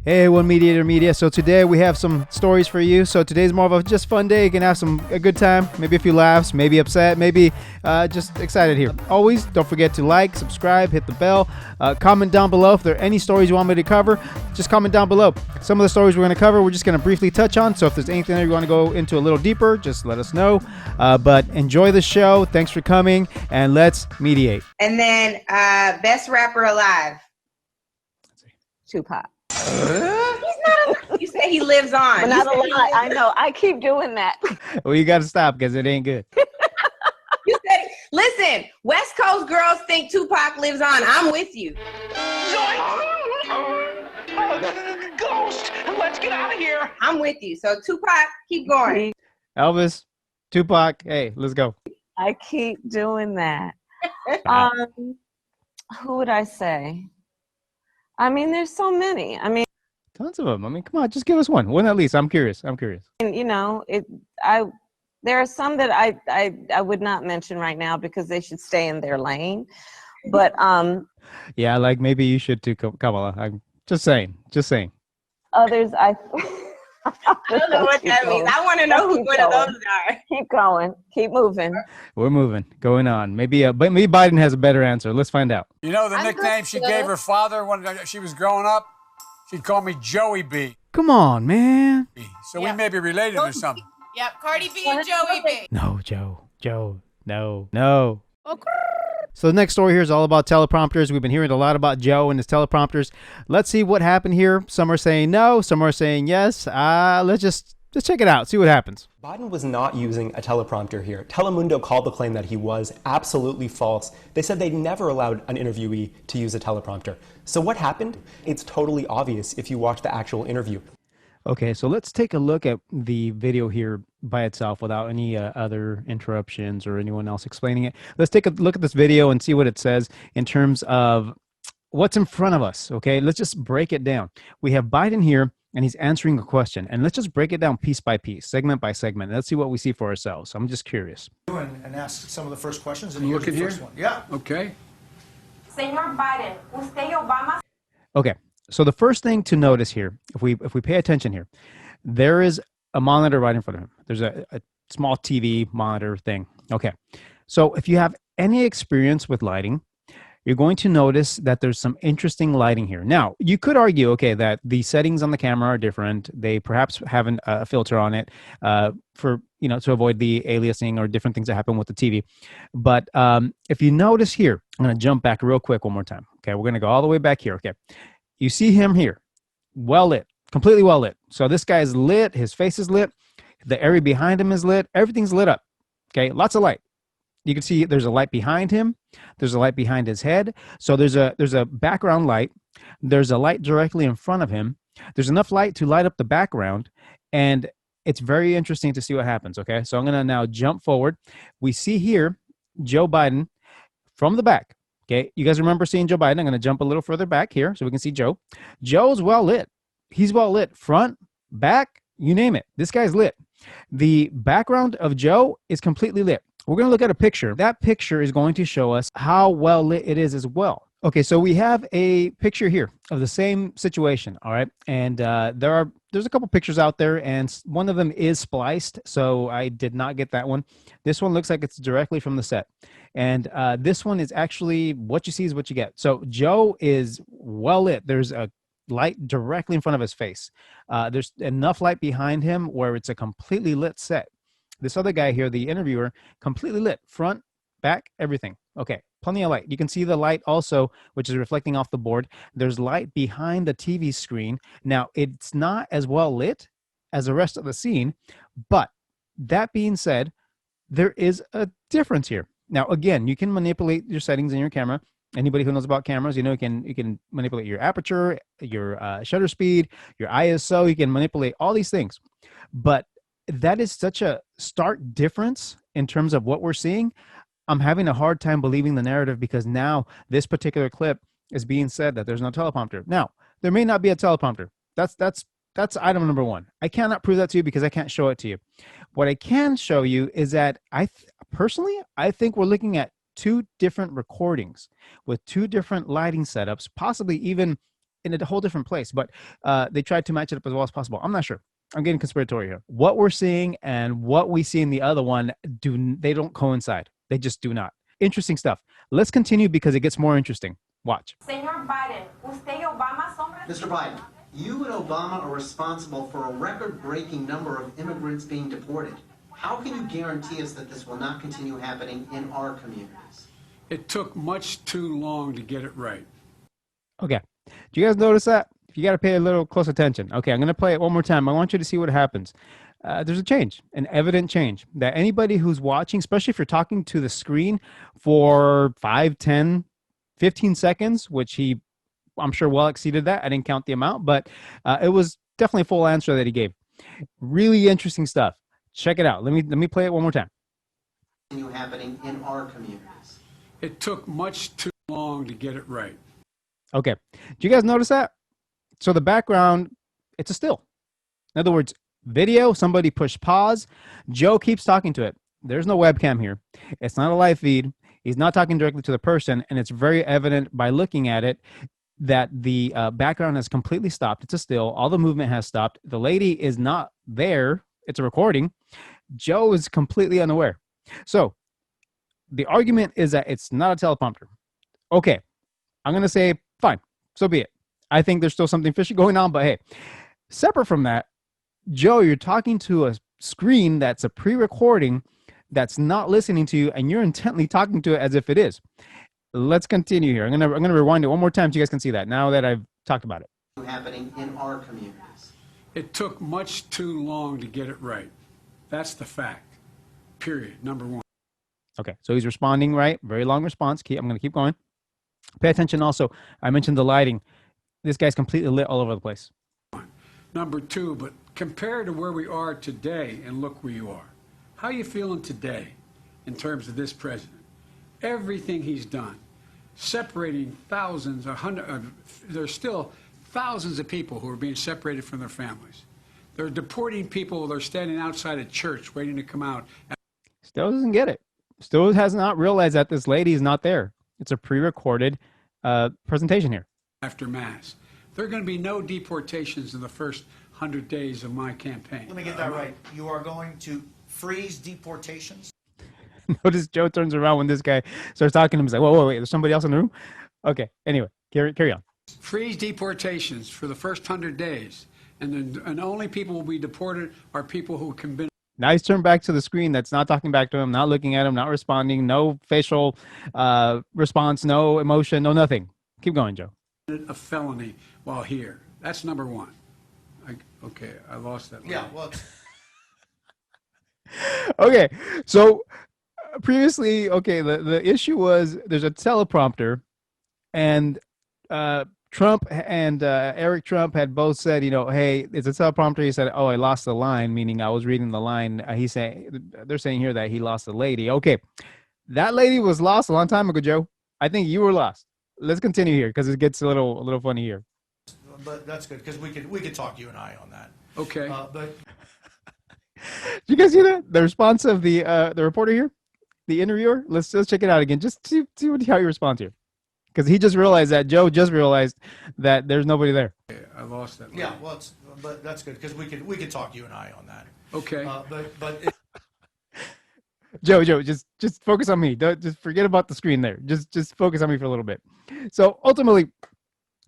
Hey, One Mediator Media. So today we have some stories for you. So today's more of a just fun day. You can have a good time, maybe a few laughs, maybe upset, maybe just excited here. Always don't forget to like, subscribe, hit the bell, comment down below if there are any stories you want me to cover. Just comment down below. Some of the stories we're going to cover, we're just going to briefly touch on. So if there's anything that you want to go into a little deeper, just let us know. But enjoy the show. Thanks for coming, and let's mediate. And then best rapper alive. Tupac. He's not. You say he lives on. But not a lot. I know. I keep doing that. Well, you got to stop because it ain't good. You said, listen, West Coast girls think Tupac lives on. I'm with you. Ghost! Let's get out of here. I'm with you. So Tupac, keep going. Elvis, Tupac, hey, let's go. I keep doing that. Who would I say? I mean, there's so many. I mean, Tons of them. I mean, come on, just give us one at least. I'm curious. you know, there are some that I would not mention right now because they should stay in their lane. But Yeah, like maybe you should too, Kamala. I'm just saying. others, I don't know what that means. I want to know who one of those are. Keep going. Keep moving. We're moving, going on. Maybe Biden has a better answer. Let's find out. You know the nickname she gave her father when she was growing up? She'd call me Joey B. Come on, man. So we may be related or something. Yep, Cardi B and Joey B. No, Joe, no. So the next story here is all about teleprompters. We've been hearing a lot about Joe and his teleprompters. Let's see what happened here. Some are saying no, some are saying yes. Let's just check it out, see what happens. Biden was not using a teleprompter here. Telemundo called the claim that he was absolutely false. They said they never allowed an interviewee to use a teleprompter. So what happened? It's totally obvious if you watch the actual interview. Okay, so let's take a look at the video here by itself without any other interruptions or anyone else explaining it. Let's take a look at this video and see what it says in terms of what's in front of us, okay? Let's just break it down. We have Biden here, and he's answering a question. And let's just break it down piece by piece, segment by segment. Let's see what we see for ourselves. I'm just curious. And ask some of the first questions. And Look at here? first one. Yeah. Okay. Señor Biden, usted y Obama. Okay, so the first thing to notice here, if we pay attention here, there is a monitor right in front of him. There's a small TV monitor thing. Okay, so if you have any experience with lighting, you're going to notice that there's some interesting lighting here. Now, you could argue, okay, that the settings on the camera are different. They perhaps have a filter on it for, to avoid the aliasing or different things that happen with the TV. But if you notice here, I'm going to jump back real quick one more time. Okay, we're going to go all the way back here. Okay, you see him here, well lit, completely well lit. So this guy is lit. His face is lit. The area behind him is lit. Everything's lit up. Okay, lots of light. You can see there's a light behind him. There's a light behind his head. So there's a background light. There's a light directly in front of him. There's enough light to light up the background. And it's very interesting to see what happens, okay? So I'm going to now jump forward. We see here Joe Biden from the back, okay? You guys remember seeing Joe Biden? I'm going to jump a little further back here so we can see Joe. Joe's well lit. He's well lit. Front, back, you name it. This guy's lit. The background of Joe is completely lit. We're going to look at a picture. That picture is going to show us how well lit it is as well. Okay, so we have a picture here of the same situation, all right? And there's a couple pictures out there, and one of them is spliced, so I did not get that one. This one looks like it's directly from the set. And this one is actually what you see is what you get. So Joe is well lit. There's a light directly in front of his face. There's enough light behind him where it's a completely lit set. This other guy here, the interviewer, completely lit, front, back, everything. Okay, plenty of light. You can see the light also, which is reflecting off the board. There's light behind the TV screen. Now, it's not as well lit as the rest of the scene, but that being said, there is a difference here. Now, again, you can manipulate your settings in your camera. Anybody who knows about cameras, you can manipulate your aperture, your shutter speed, your ISO. You can manipulate all these things. But that is such a stark difference in terms of what we're seeing. I'm having a hard time believing the narrative because now this particular clip is being said that there's no teleprompter. Now, there may not be a teleprompter. That's item number one. I cannot prove that to you because I can't show it to you. What I can show you is that personally, I think we're looking at two different recordings with two different lighting setups, possibly even in a whole different place, but they tried to match it up as well as possible. I'm not sure. I'm getting conspiratorial here. What we're seeing and what we see in the other one they don't coincide. They just do not. Interesting stuff. Let's continue because it gets more interesting. Watch. Señor Biden, usted y Obama son... Mr. Biden, you and Obama are responsible for a record-breaking number of immigrants being deported. How can you guarantee us that this will not continue happening in our communities? It took much too long to get it right. Okay. Do you guys notice that? You got to pay a little close attention. Okay, I'm going to play it one more time. I want you to see what happens. There's a change, an evident change that anybody who's watching, especially if you're talking to the screen for 5, 10, 15 seconds, which I'm sure well exceeded that. I didn't count the amount, but it was definitely a full answer that he gave. Really interesting stuff. Check it out. Let me play it one more time. Continue happening in our communities. It took much too long to get it right. Okay. Do you guys notice that? So the background, it's a still. In other words, video, somebody pushed pause. Joe keeps talking to it. There's no webcam here. It's not a live feed. He's not talking directly to the person, and it's very evident by looking at it that the background has completely stopped. It's a still. All the movement has stopped. The lady is not there. It's a recording. Joe is completely unaware. So the argument is that it's not a teleprompter. Okay, I'm going to say, fine, so be it. I think there's still something fishy going on, but hey, separate from that, Joe, you're talking to a screen that's a pre-recording that's not listening to you, and you're intently talking to it as if it is. Let's continue here. I'm gonna rewind it one more time so you guys can see that now that I've talked about it. Happening in our communities. It took much too long to get it right. That's the fact. Period. Number one. Okay, so he's responding right. Very long response. I'm going to keep going. Pay attention also. I mentioned the lighting. This guy's completely lit all over the place. Number two, but compared to where we are today, and look where you are. How are you feeling today in terms of this president? Everything he's done, separating thousands or hundreds, there's still thousands of people who are being separated from their families. They're deporting people. They're standing outside a church waiting to come out. Still doesn't get it. Still has not realized that this lady is not there. It's a pre-recorded presentation here. After Mass. There are going to be no deportations in the first 100 days of my campaign. Let me get that right. You are going to freeze deportations? Notice Joe turns around when this guy starts talking to him. He's like, whoa, wait, there's somebody else in the room? Okay, anyway, carry on. Freeze deportations for the first 100 days. And only people will be deported are people who can be. Now he's turned back to the screen that's not talking back to him, not looking at him, not responding, no facial response, no emotion, no nothing. Keep going, Joe. A felony while here. That's number one. Okay, I lost that. Yeah, well. Okay, so previously, okay, the issue was there's a teleprompter, and Trump and Eric Trump had both said, hey, it's a teleprompter. He said, oh, I lost the line, meaning I was reading the line. They're saying here that he lost the lady. Okay, that lady was lost a long time ago, Joe. I think you were lost. Let's continue here because it gets a little funny here. But that's good because we could talk you and I on that. Okay. But did you guys see that? The response of the reporter here, the interviewer. Let's check it out again. Just see how he responds here, because he just realized that Joe just realized that there's nobody there. Okay, I lost that. Yeah, well, but that's good because we could talk you and I on that. Okay. But Joe, just focus on me. Just forget about the screen there. Just focus on me for a little bit. So ultimately,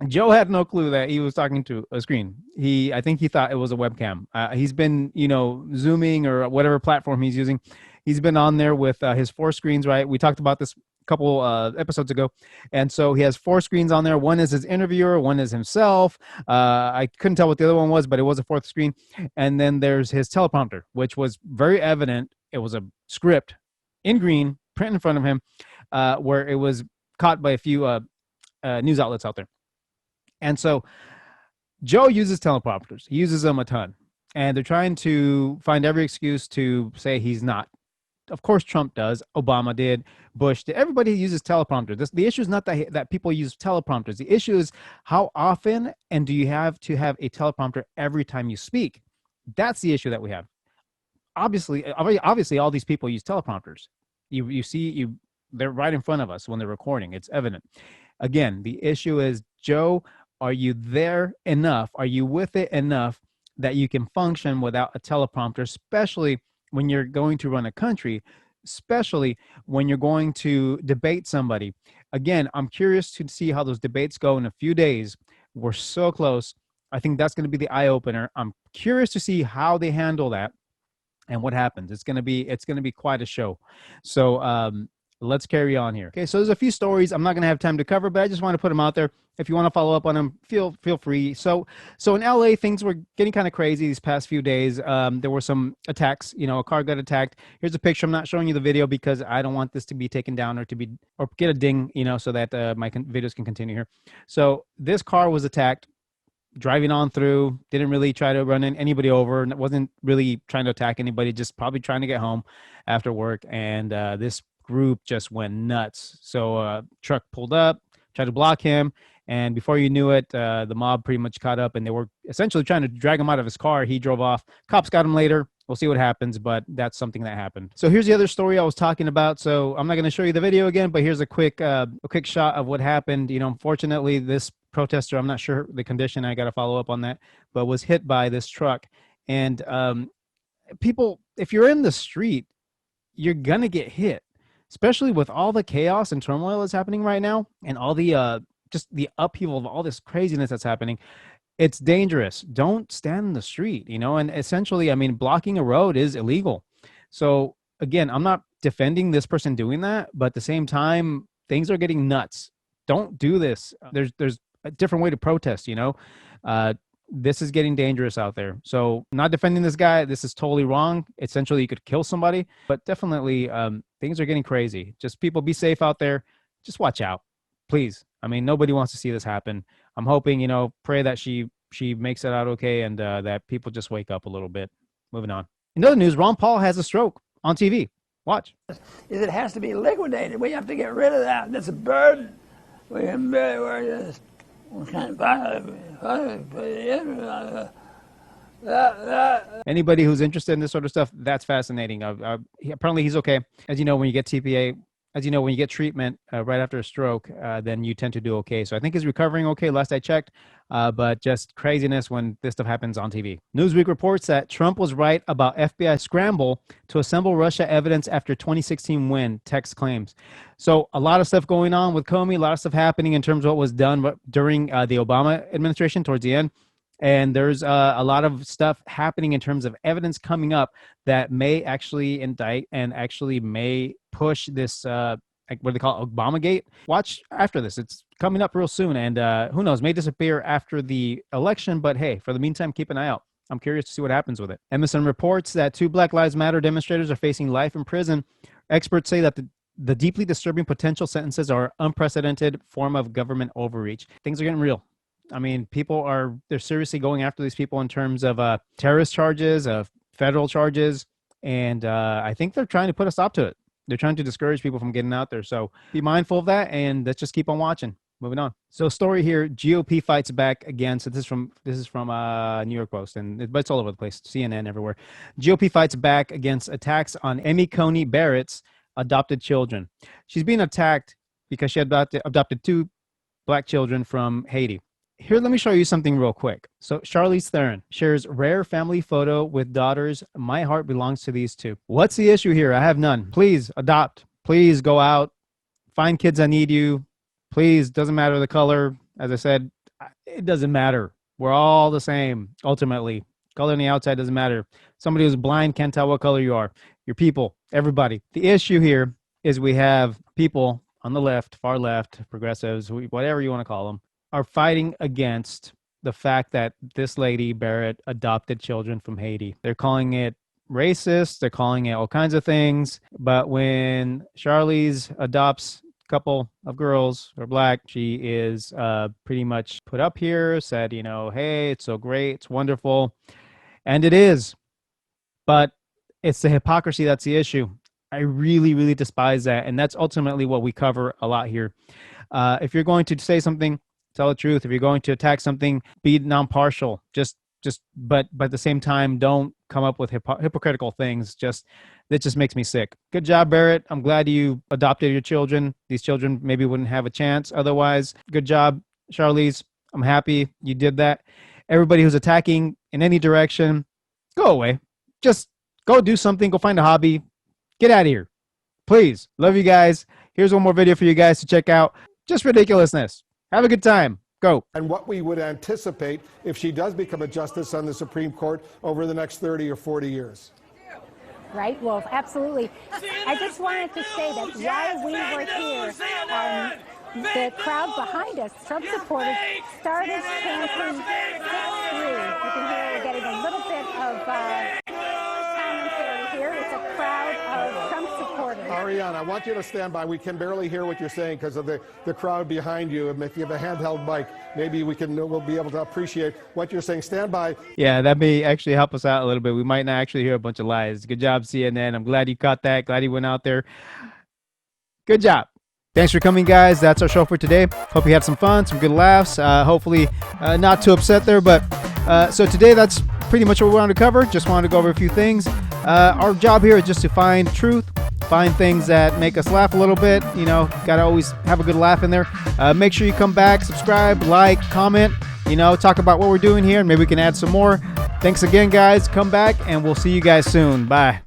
Joe had no clue that he was talking to a screen. I think he thought it was a webcam. He's been, Zooming or whatever platform he's using. He's been on there with his 4 screens, right? We talked about this a couple episodes ago. And so he has 4 screens on there. One is his interviewer. One is himself. I couldn't tell what the other one was, but it was a 4th screen. And then there's his teleprompter, which was very evident. It was a script in green, printed in front of him, where it was caught by a few news outlets out there. And so Joe uses teleprompters. He uses them a ton. And they're trying to find every excuse to say he's not. Of course, Trump does. Obama did. Bush did. Everybody uses teleprompters. The issue is not that people use teleprompters. The issue is how often and do you have to have a teleprompter every time you speak? That's the issue that we have. Obviously, all these people use teleprompters. You see, they're right in front of us when they're recording. It's evident. Again, the issue is Joe Are you there enough? Are you with it enough that you can function without a teleprompter, especially when you're going to run a country, especially when you're going to debate somebody? Again, I'm curious to see how those debates go in a few days. We're so close. I think that's going to be the eye opener. I'm curious to see how they handle that and what happens. It's going to be quite a show. So let's carry on here. Okay, so there's a few stories I'm not going to have time to cover, but I just want to put them out there. If you want to follow up on them, feel free. So in LA, things were getting kind of crazy these past few days. There were some attacks. A car got attacked. Here's a picture. I'm not showing you the video because I don't want this to be taken down or get a ding. So that my videos can continue here. So this car was attacked, driving on through, didn't really try to run anybody over, and wasn't really trying to attack anybody, just probably trying to get home after work. And this group just went nuts. So truck pulled up, tried to block him, and before you knew it, the mob pretty much caught up, and they were essentially trying to drag him out of his car. He drove off. Cops got him later. We'll see what happens, but that's something that happened. So here's the other story I was talking about. So I'm not going to show you the video again, but here's a quick shot of what happened. Unfortunately, this protester, I'm not sure the condition, I got to follow up on that, but was hit by this truck. And people, if you're in the street, you're going to get hit, especially with all the chaos and turmoil that's happening right now, and all the just the upheaval of all this craziness that's happening. It's dangerous. Don't stand in the street, and essentially, blocking a road is illegal. So again, I'm not defending this person doing that, but at the same time, things are getting nuts. Don't do this. There's a different way to protest, this is getting dangerous out there. So I'm not defending this guy. This is totally wrong. Essentially, you could kill somebody, but definitely things are getting crazy. Just people be safe out there. Just watch out, please. Nobody wants to see this happen. I'm hoping, pray that she makes it out okay, and that people just wake up a little bit. Moving on. In other news, Ron Paul has a stroke on TV. Watch. It has to be liquidated. We have to get rid of that. That's a burden. We can barely this. Anybody who's interested in this sort of stuff, that's fascinating. Apparently he's okay. As you know, when you get TPA, when you get treatment right after a stroke, then you tend to do okay. So I think he's recovering okay, last I checked, but just craziness when this stuff happens on TV. Newsweek reports that Trump was right about FBI scramble to assemble Russia evidence after 2016 win, Text claims. So a lot of stuff going on with Comey, a lot of stuff happening in terms of what was done during the Obama administration towards the end. And there's a lot of stuff happening in terms of evidence coming up that may actually indict and actually may push this, what do they call it, Obamagate? Watch after this. It's coming up real soon. And who knows, may disappear after the election. But hey, for the meantime, keep an eye out. I'm curious to see what happens with it. Emerson reports that 2 Black Lives Matter demonstrators are facing life in prison. Experts say that the deeply disturbing potential sentences are an unprecedented form of government overreach. Things are getting real. They're seriously going after these people in terms of terrorist charges, of federal charges, and I think they're trying to put a stop to it. They're trying to discourage people from getting out there. So be mindful of that, and let's just keep on watching. Moving on. So story here: GOP fights back against. This is from New York Post, but it's all over the place. CNN everywhere. GOP fights back against attacks on Amy Coney Barrett's adopted children. She's being attacked because she adopted 2 Black children from Haiti. Here, let me show you something real quick. So Charlize Theron shares rare family photo with daughters. My heart belongs to these 2. What's the issue here? I have none. Please adopt. Please go out. Find kids that need you. Please, doesn't matter the color. As I said, it doesn't matter. We're all the same, ultimately. Color on the outside doesn't matter. Somebody who's blind can't tell what color you are. You're people, everybody. The issue here is we have people on the left, far left, progressives, whatever you want to call them, are fighting against the fact that this lady, Barrett, adopted children from Haiti. They're calling it racist. They're calling it all kinds of things. But when Charlize adopts a couple of girls who are Black, she is pretty much put up here, said, hey, it's so great. It's wonderful. And it is. But it's the hypocrisy that's the issue. I really, really despise that. And that's ultimately what we cover a lot here. If you're going to say something, tell the truth. If you're going to attack something, be non-partial. But at the same time, don't come up with hypocritical things. That just makes me sick. Good job, Barrett. I'm glad you adopted your children. These children maybe wouldn't have a chance otherwise. Good job, Charlize. I'm happy you did that. Everybody who's attacking in any direction, go away. Just go do something. Go find a hobby. Get out of here. Please. Love you guys. Here's one more video for you guys to check out. Just ridiculousness. Have a good time. Go. And what we would anticipate if she does become a justice on the Supreme Court over the next 30 or 40 years. Right, Wolf, absolutely. I just wanted to say that while we were here, the crowd behind us, Trump supporters, started chanting 6-3. You can hear we're getting a little bit of commentary here. It's a crowd of Trump supporters. Ariana, I want you to stand by. We can barely hear what you're saying because of the crowd behind you. And if you have a handheld mic, maybe we'll be able to appreciate what you're saying. Stand by. Yeah, that may actually help us out a little bit. We might not actually hear a bunch of lies. Good job, CNN. I'm glad you caught that. Glad you went out there. Good job. Thanks for coming, guys. That's our show for today. Hope you had some fun, some good laughs. Hopefully not too upset there. But so today, that's pretty much what we wanted to cover. Just wanted to go over a few things. Our job here is just to find truth, find things that make us laugh a little bit. You know, got to always have a good laugh in there. Make sure you come back, subscribe, like, comment, you know, talk about what we're doing here, and maybe we can add some more. Thanks again, guys. Come back, and we'll see you guys soon. Bye.